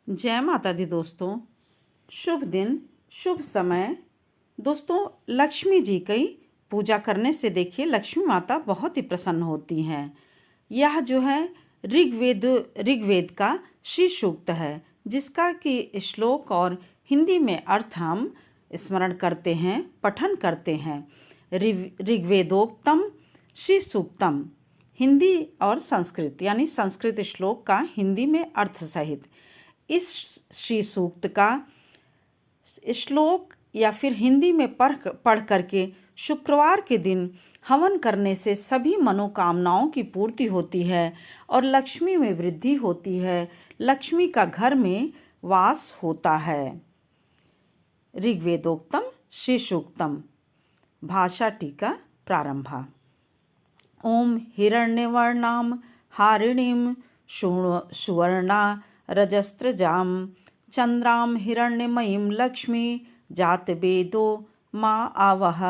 जय माता दी दोस्तों। शुभ दिन, शुभ समय। दोस्तों, लक्ष्मी जी की पूजा करने से देखिए लक्ष्मी माता बहुत ही प्रसन्न होती हैं। यह जो है ऋग्वेद का श्री सूक्त है, जिसका कि श्लोक और हिंदी में अर्थ हम स्मरण करते हैं, पठन करते हैं। ऋग्वेदोक्तम श्री सूक्तम, हिंदी और संस्कृत यानी संस्कृत श्लोक का हिंदी में अर्थ सहित। इस श्री सूक्त का श्लोक या फिर हिंदी में पढ़ करके शुक्रवार के दिन हवन करने से सभी मनोकामनाओं की पूर्ति होती है और लक्ष्मी में वृद्धि होती है, लक्ष्मी का घर में वास होता है। ऋग्वेदोक्तम श्री सूक्तम। भाषा टीका प्रारंभा। ओम हिरण्यवर्णाम हारिणीम सुवर्णा रजस्त्रजाम चंद्राम हिरण्यमयीम लक्ष्मी जातवेदो माँ आवह।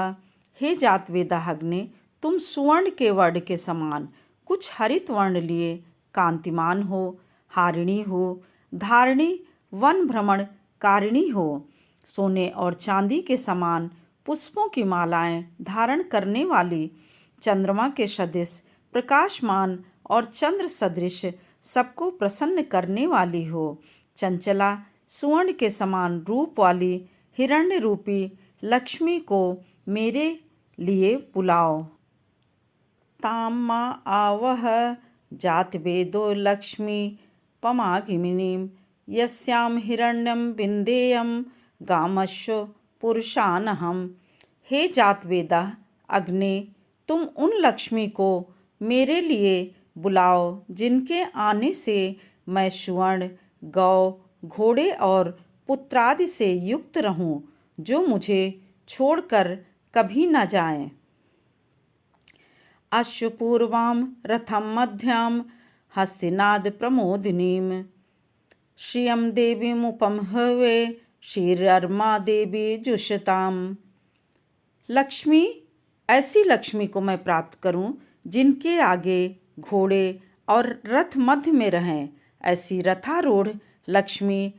हे जातवेदाग्ने, तुम सुवर्ण के वर्ण के समान कुछ हरित वर्ण लिए कांतिमान हो, हारिणी हो, धारिणी वन भ्रमण कारिणी हो, सोने और चांदी के समान पुष्पों की मालाएं धारण करने वाली, चंद्रमा के सदृश प्रकाशमान और चंद्र सदृश सबको प्रसन्न करने वाली हो, चंचला सुवर्ण के समान रूप वाली हिरण्य रूपी लक्ष्मी को मेरे लिए बुलाओ। ताम माँ आवह जातवेदो लक्ष्मी पमागिमिनीम यस्याम हिरण्यम बिंदेयम गामश्व पुरुषानहम। हे जातवेदा अग्ने, तुम उन लक्ष्मी को मेरे लिए बुलाओ जिनके आने से मैं स्वर्ण, गौ, घोड़े और पुत्रादि से युक्त रहूं, जो मुझे छोड़कर कभी न जाएं। अश्वपूर्वाम रथम मध्याम हस्तिनाद प्रमोदिनीम श्रियम देवीम उपमहवे श्रीरमा देवी जुषताम। लक्ष्मी, ऐसी लक्ष्मी को मैं प्राप्त करूं जिनके आगे घोड़े और रथ मध्य में रहें। ऐसी रथारूढ़ लक्ष्मी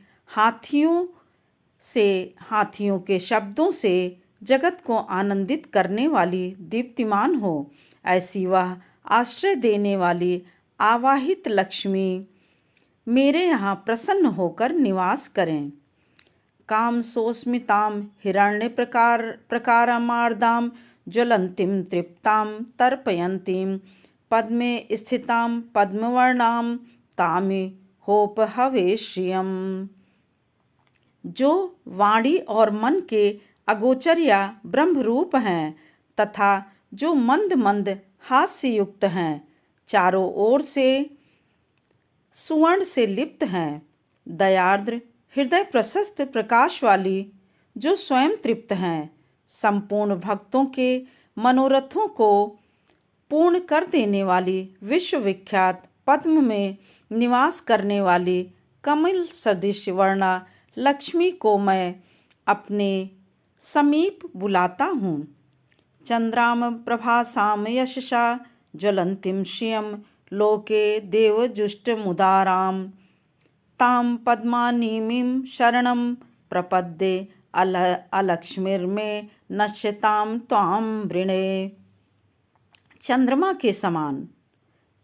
हाथियों के शब्दों से जगत को आनंदित करने वाली दीप्तिमान हो। ऐसी वह आश्रय देने वाली आवाहित लक्ष्मी मेरे यहाँ प्रसन्न होकर निवास करें। काम सोस्मिताम हिरण्य प्रकारमार्दाम ज्वलंतीम तृप्ताम तर्पयंतीम पद्मे स्थिताम पद्मवर्णाम तामि होपहवे श्रियम। जो वाणी और मन के अगोचर या ब्रह्मरूप हैं तथा जो मंद मंद हास्य युक्त हैं, चारों ओर से सुवर्ण से लिप्त हैं, दयार्द्र हृदय प्रशस्त प्रकाश वाली, जो स्वयं तृप्त हैं, संपूर्ण भक्तों के मनोरथों को पूर्ण कर देने वाली, विश्वविख्यात पद्म में निवास करने वाली कमल सदृश वर्णा लक्ष्मी को मैं अपने समीप बुलाता हूँ। चंद्राम प्रभासाम यशसा ज्वलंतीम श्रियम लोके देवजुष्ट मुदाराम ताम पद्मानीमीं शरणं प्रपद्ये अलक्ष्मीर्मे नश्यताम त्वाम वृणे। चंद्रमा के समान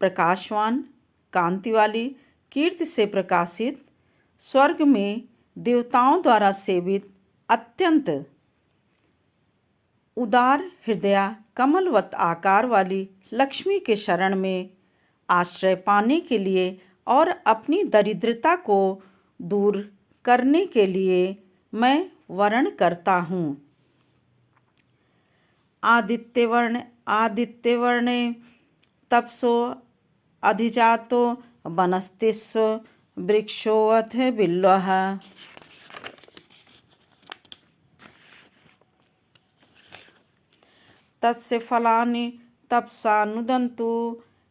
प्रकाशवान, कांति वाली, कीर्ति से प्रकाशित, स्वर्ग में देवताओं द्वारा सेवित, अत्यंत उदार हृदया कमलवत आकार वाली लक्ष्मी के शरण में आश्रय पाने के लिए और अपनी दरिद्रता को दूर करने के लिए मैं वरण करता हूँ। आदित्यवर्णे तपसो अधिजातो वनस्तिस्व वृक्षोऽथ बिल्वः। तस्य फलानि तपसा नुदन्तु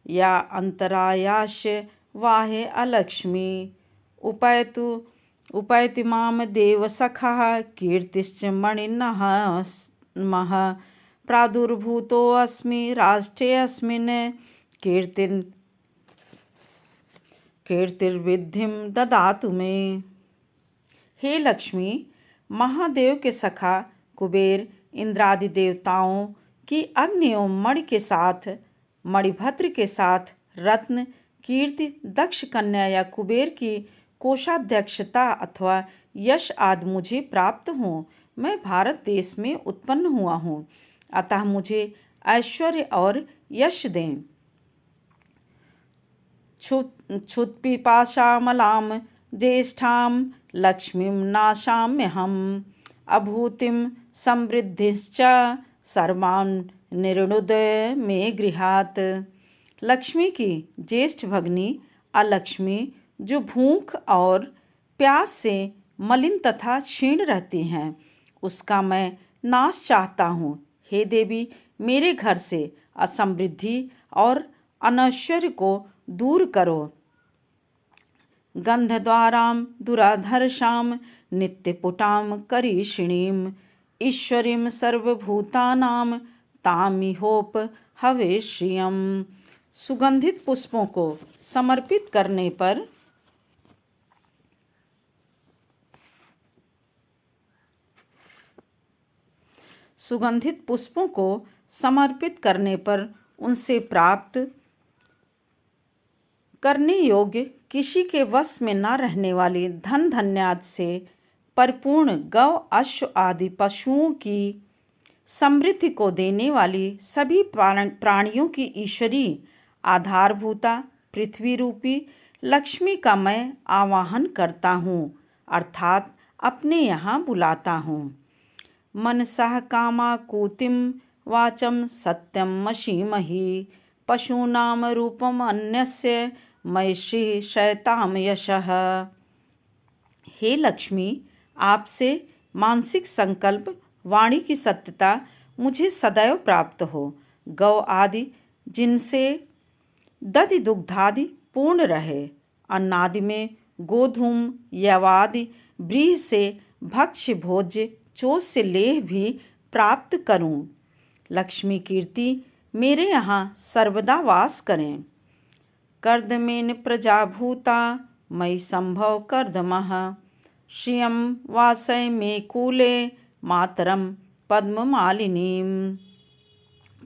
या अंतरायास्य वाहे अलक्ष्मी। उपैति माम देवसखः कीर्तिश्च मणिनः प्रादुर्भूतोऽस्मि राष्ट्रेऽस्मिन् कीर्तिर्विद्धिं ददातु मे। हे लक्ष्मी, महादेव के सखा कुबेर इंद्रादि देवताओं की अग्नि एवं मणि के साथ, मणिभद्र के साथ रत्न, कीर्ति, दक्ष कन्या या कुबेर की कोषाध्यक्षता अथवा यश आदि मुझे प्राप्त हो। मैं भारत देश में उत्पन्न हुआ हूँ, अतः मुझे ऐश्वर्य और यश दें। क्षुत्पिपाशामलां ज्येष्ठां लक्ष्मीं नाशाम्यहम् अभूतिं समृद्धिश्च सर्वान् निर्णुद मे गृहात्। लक्ष्मी की ज्येष्ठ भगिनी अलक्ष्मी, जो भूख और प्यास से मलिन तथा क्षीण रहती हैं, उसका मैं नाश चाहता हूँ। हे देवी, मेरे घर से असमृद्धि और अनैश्वर्य को दूर करो। गंधद्वारां दुराधर्षां नित्यपुटां करीषिणीं ईश्वरीं सर्वभूतानां तामिहोप हवेश्रियम्। सुगंधित पुष्पों को समर्पित करने पर उनसे प्राप्त करने योग्य, किसी के वश में न रहने वाली धन धान्यादि से परिपूर्ण गौ, अश्व आदि पशुओं की समृद्धि को देने वाली सभी प्राणियों की ईश्वरी आधारभूता पृथ्वी रूपी लक्ष्मी का मैं आवाहन करता हूँ, अर्थात अपने यहाँ बुलाता हूँ। मनसः कामाकूतिं वाचं सत्यं मशीमहि पशूनां रूपम् अन्यस्य मयि शयतां यशः। हे लक्ष्मी, आपसे मानसिक संकल्प, वाणी की सत्यता मुझे सदैव प्राप्त हो। गौ आदि जिनसे दधि दुग्धादि पूर्ण रहे, अन्नादि में गोधूम यवादि व्रीहि से भक्ष्य भोज्य चोष से लेह भी प्राप्त करूं। लक्ष्मी कीर्ति मेरे यहाँ सर्वदा वास करें। कर्दमेन प्रजाभूता मयि संभव कर्दमः श्रियं वासय मे कूले मातरम पद्ममालिनीम।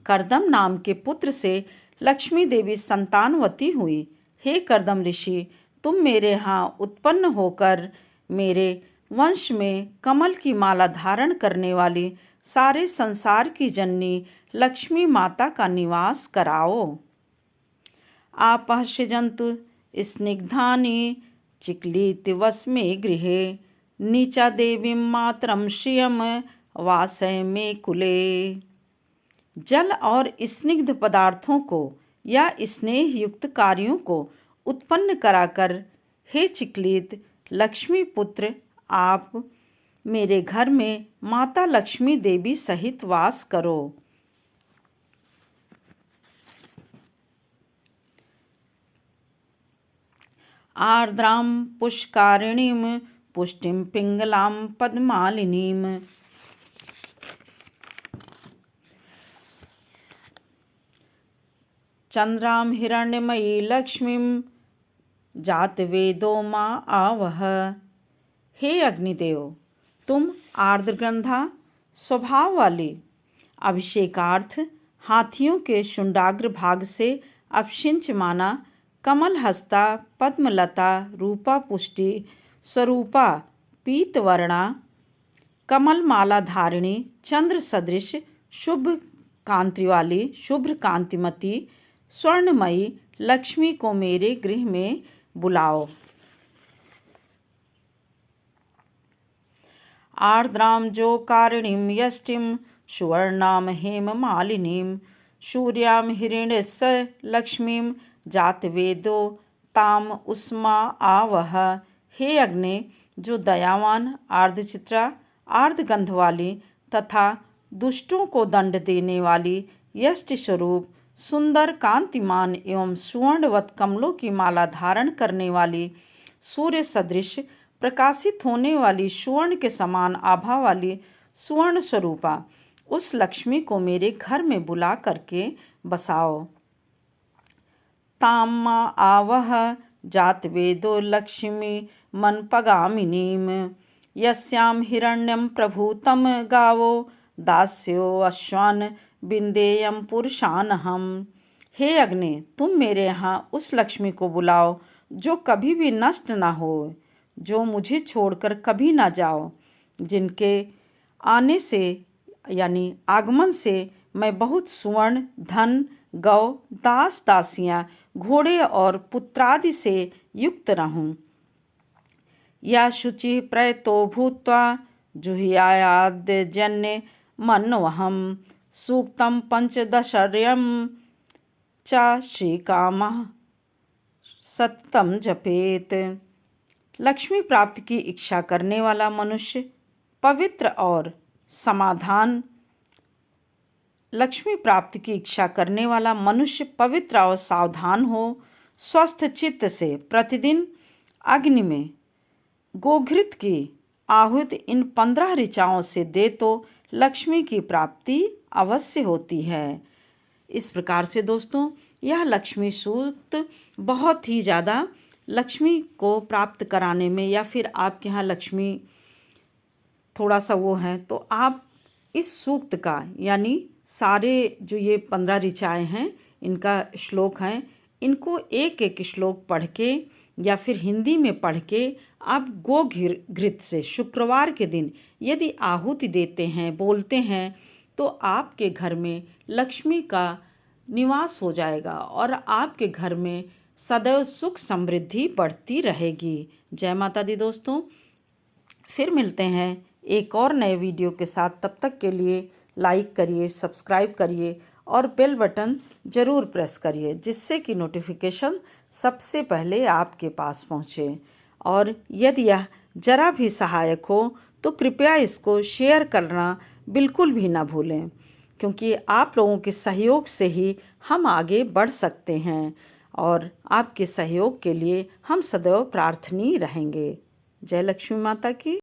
कर्दम नाम के पुत्र से लक्ष्मी देवी संतानवती हुई। हे कर्दम ऋषि, तुम मेरे यहाँ उत्पन्न होकर मेरे वंश में कमल की माला धारण करने वाली सारे संसार की जननी लक्ष्मी माता का निवास कराओ। आपः सृजन्तु स्निग्धानि चिक्लितवस्मे गृहे नीचा देवीं मातरं श्रियं वासय मे कुले। जल और स्निग्ध पदार्थों को या स्नेह युक्त कार्यों को उत्पन्न कराकर, हे चिक्लित लक्ष्मी पुत्र, आप मेरे घर में माता लक्ष्मी देवी सहित वास करो। आर्द्रां पुष्कारिणीं पुष्टिं पिंगलां पद्मालिनीं चंद्रां हिरण्यमयी लक्ष्मीं जातवेदो माँ आवह। हे अग्निदेव, तुम आर्द्रगंधा स्वभाव वाली, अभिषेकार्थ हाथियों के शुंडाग्र भाग से अपशिंच माना, कमल हस्ता, पद्मलता, रूपा पुष्टि स्वरूपा, पीतवर्णा, कमल माला धारिणी, चंद्र सदृश, शुभ कांति वाली, शुभ्र कांतिमती, स्वर्णमयी लक्ष्मी को मेरे गृह में बुलाओ। आर्द्रां जोकारिणीं यष्टिं सुवर्णां हेममालिनीं सूर्यां हिरण्यस्य लक्ष्मीं जातवेदो ताम उष्मा आवह। हे अग्नि, जो दयावान, आर्द्रचित्रा, आर्द्रगंध वाली तथा दुष्टों को दंड देने वाली, यष्टि स्वरूप, सुंदर, कांतिमान एवं सुवर्णवत कमलों की माला धारण करने वाली, सूर्य सदृश प्रकाशित होने वाली, सुवर्ण के समान आभा वाली, सुवर्ण स्वरूपा उस लक्ष्मी को मेरे घर में बुला करके बसाओ। ताम्मा आवह जातवेदो लक्ष्मी मनपगामिनीम यस्याम हिरण्यम प्रभु तम गावो दास्यो अश्वान बिंदेयम पुरुषानहम। हे अग्नि, तुम मेरे यहाँ उस लक्ष्मी को बुलाओ जो कभी भी नष्ट ना हो, जो मुझे छोड़कर कभी ना जाओ, जिनके आने से यानी आगमन से मैं बहुत सुवर्ण, धन, गौ, दास दासियां, घोड़े और पुत्रादि से युक्त रहूं। या शुचि प्रयतो भूत्वा जुह्यायाद्यजन्य मन्वहम सूक्तम पंचदशर्यम च श्रीकामः सततम जपेत। लक्ष्मी प्राप्ति की इच्छा करने वाला मनुष्य पवित्र और समाधान लक्ष्मी प्राप्ति की इच्छा करने वाला मनुष्य पवित्र और सावधान हो, स्वस्थ चित्त से प्रतिदिन अग्नि में गोघृत की आहुति इन 15 ऋचाओं से दे तो लक्ष्मी की प्राप्ति अवश्य होती है। इस प्रकार से दोस्तों यह लक्ष्मी सूक्त बहुत ही ज़्यादा लक्ष्मी को प्राप्त कराने में, या फिर आपके यहाँ लक्ष्मी थोड़ा सा वो है तो आप इस सूक्त का यानी सारे जो ये 15 ऋचाएँ हैं इनका श्लोक हैं, इनको एक एक श्लोक पढ़ के या फिर हिंदी में पढ़ के आप गोघृत से शुक्रवार के दिन यदि आहुति देते हैं, बोलते हैं, तो आपके घर में लक्ष्मी का निवास हो जाएगा और आपके घर में सदैव सुख समृद्धि बढ़ती रहेगी। जय माता दी दोस्तों, फिर मिलते हैं एक और नए वीडियो के साथ। तब तक के लिए लाइक करिए, सब्सक्राइब करिए और बेल बटन ज़रूर प्रेस करिए, जिससे कि नोटिफिकेशन सबसे पहले आपके पास पहुँचे। और यदि यह ज़रा भी सहायक हो तो कृपया इसको शेयर करना बिल्कुल भी ना भूलें, क्योंकि आप लोगों के सहयोग से ही हम आगे बढ़ सकते हैं और आपके सहयोग के लिए हम सदैव प्रार्थनीय रहेंगे। जय लक्ष्मी माता की।